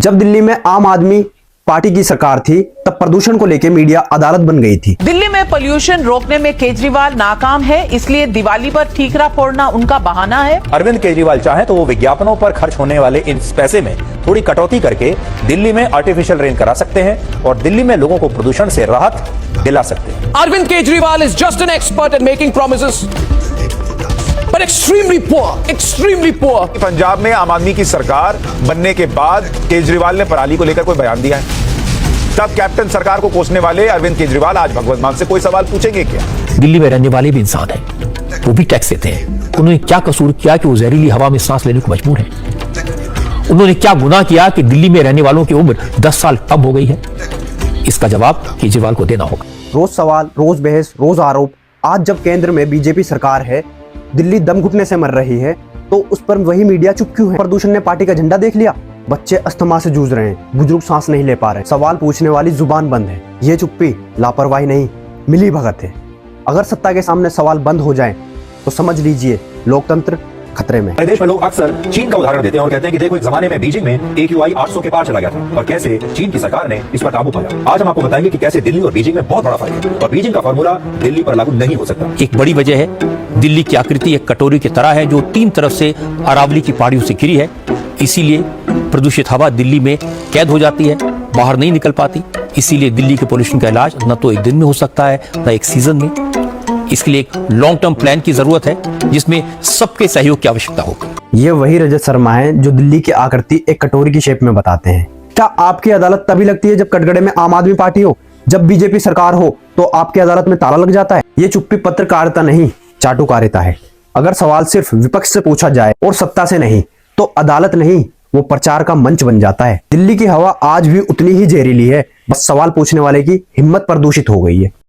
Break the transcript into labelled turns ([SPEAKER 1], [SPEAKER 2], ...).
[SPEAKER 1] जब दिल्ली में आम आदमी पार्टी की सरकार थी तब प्रदूषण को लेकर मीडिया अदालत बन गई थी।
[SPEAKER 2] दिल्ली में पोल्यूशन रोकने में केजरीवाल नाकाम है, इसलिए दिवाली पर ठीकरा फोड़ना उनका बहाना है।
[SPEAKER 3] अरविंद केजरीवाल चाहे तो वो विज्ञापनों पर खर्च होने वाले इन पैसे में थोड़ी कटौती करके दिल्ली में आर्टिफिशियल रेन करा सकते हैं और दिल्ली में लोगों को प्रदूषण से राहत दिला सकते हैं।
[SPEAKER 4] Arvind Kejriwal is just an expert at making promises, but extremely poor.
[SPEAKER 5] Punjab में आम आदमी की सरकार बनने के बाद केजरीवाल ने पराली को लेकर कोई बयान दिया है? तब कैप्टन सरकार को कोसने वाले अरविंद केजरीवाल आज भगवत मान से कोई सवाल पूछेंगे क्या?
[SPEAKER 6] दिल्ली में रहने वाले भी इंसान हैं, वो भी टैक्स देते हैं। उन्होंने क्या कसूर किया कि वो जहरीली हवा में सांस लेने को मजबूर हैं? उन्होंने क्या गुनाह किया कि दिल्ली में रहने वालों की उम्र 10 साल कम हो गई है? इसका जवाब केजरीवाल को देना होगा।
[SPEAKER 1] रोज सवाल, रोज बहस, रोज आरोप। आज जब केंद्र में बीजेपी सरकार है, दिल्ली दम घुटने से मर रही है, तो उस पर वही मीडिया चुप क्यों है? प्रदूषण ने पार्टी का झंडा देख लिया। बच्चे अस्थमा से जूझ रहे हैं, बुजुर्ग सांस नहीं ले पा रहे, सवाल पूछने वाली जुबान बंद है। ये चुप्पी लापरवाही नहीं, मिली भगत है। अगर सत्ता के सामने सवाल बंद हो जाए तो समझ लीजिए लोकतंत्र खतरे में।
[SPEAKER 3] देश में लोग अक्सर चीन का उदाहरण देते हैं और कहते हैं कि देखो एक जमाने में बीजिंग में AQI 800 के पार चला गया था और कैसे चीन की सरकार ने इस पर काबू पाया। आज हम आपको बताएंगे कि कैसे दिल्ली और बीजिंग में बहुत बड़ा फर्क है और बीजिंग का फॉर्मूला दिल्ली पर लागू नहीं हो सकता।
[SPEAKER 6] एक बड़ी वजह है दिल्ली की आकृति एक कटोरी की तरह है जो 3 तरफ से अरावली की पहाड़ियों से घिरी है, इसीलिए प्रदूषित हवा दिल्ली में कैद हो जाती है, बाहर नहीं निकल पाती। इसीलिए दिल्ली के पोल्यूशन का इलाज न तो एक दिन में हो सकता है न एक सीजन में। इसके लिए एक लॉन्ग टर्म प्लान की जरूरत है जिसमें सबके सहयोग की आवश्यकता होगी।
[SPEAKER 1] ये वही रजत शर्मा है जो दिल्ली की आकृति एक कटोरी की शेप में बताते हैं। क्या आपकी अदालत तभी लगती है जब कटघरे में आम आदमी पार्टी हो? जब बीजेपी सरकार हो तो आपकी अदालत में ताला लग जाता है? ये चुप्पी पत्रकारिता नहीं, चाटुकारिता है। अगर सवाल सिर्फ विपक्ष से पूछा जाए और सत्ता से नहीं तो अदालत नहीं, वो प्रचार का मंच बन जाता है। दिल्ली की हवा आज भी उतनी ही जहरीली है, बस सवाल पूछने वाले की हिम्मत प्रदूषित हो गई है।